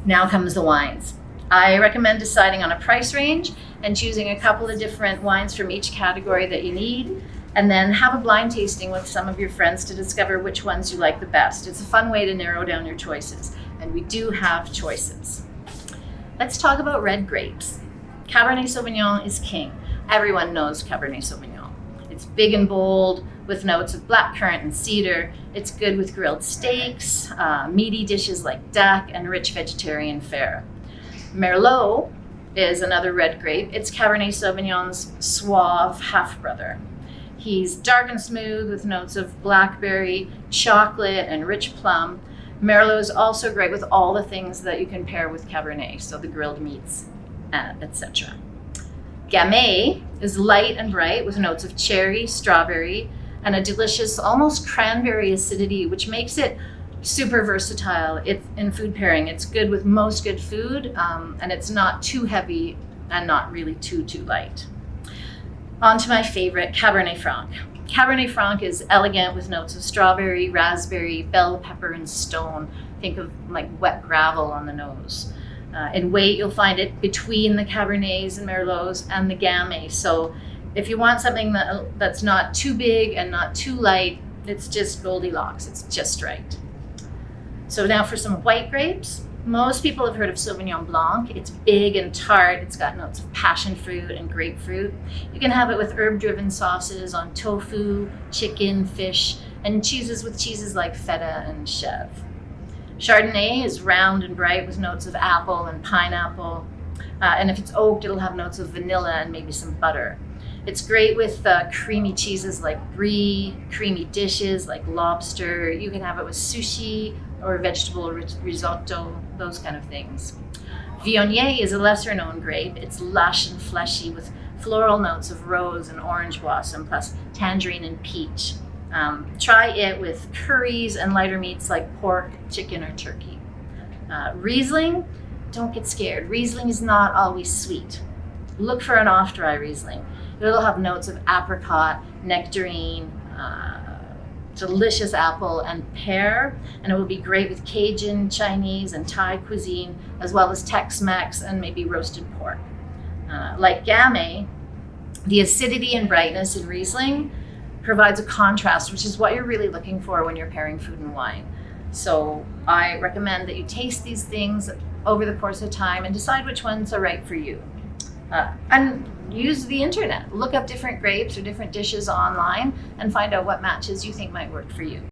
Now comes the wines. I recommend deciding on a price range and choosing a couple of different wines from each category that you need, and then have a blind tasting with some of your friends to discover which ones you like the best. It's a fun way to narrow down your choices, and we do have choices. Let's talk about red grapes. Cabernet Sauvignon is king. Everyone knows Cabernet Sauvignon. It's big and bold with notes of blackcurrant and cedar. It's good with grilled steaks, meaty dishes like duck, and rich vegetarian fare. Merlot is another red grape. It's Cabernet Sauvignon's suave half-brother. He's dark and smooth with notes of blackberry, chocolate, and rich plum. Merlot is also great with all the things that you can pair with Cabernet, so the grilled meats, etc. Gamay is light and bright with notes of cherry, strawberry, and a delicious, almost cranberry acidity, which makes it super versatile. In food pairing. It's good with most good food, and it's not too heavy and not really too light. On to my favorite, Cabernet Franc. Cabernet Franc is elegant with notes of strawberry, raspberry, bell pepper, and stone. Think of like wet gravel on the nose. In weight, you'll find it between the Cabernets and Merlots and the Gamay. So if you want something that's not too big and not too light, it's just Goldilocks. It's just right. So now for some white grapes. Most people have heard of Sauvignon Blanc. It's big and tart. It's got notes of passion fruit and grapefruit. You can have it with herb-driven sauces on tofu, chicken, fish, and cheeses like feta and chèvre. Chardonnay is round and bright with notes of apple and pineapple. And if it's oaked, it'll have notes of vanilla and maybe some butter. It's great with creamy cheeses like brie, creamy dishes like lobster. You can have it with sushi or vegetable risotto, those kind of things. Viognier is a lesser known grape. It's lush and fleshy with floral notes of rose and orange blossom, plus tangerine and peach. Try it with curries and lighter meats like pork, chicken, or turkey. Riesling, don't get scared. Riesling is not always sweet. Look for an off-dry Riesling. It'll have notes of apricot, nectarine, delicious apple, and pear, and it will be great with Cajun, Chinese, and Thai cuisine, as well as Tex-Mex and maybe roasted pork. Like Gamay, the acidity and brightness in Riesling provides a contrast, which is what you're really looking for when you're pairing food and wine. So I recommend that you taste these things over the course of time and decide which ones are right for you. And use the internet. Look up different grapes or different dishes online and find out what matches you think might work for you.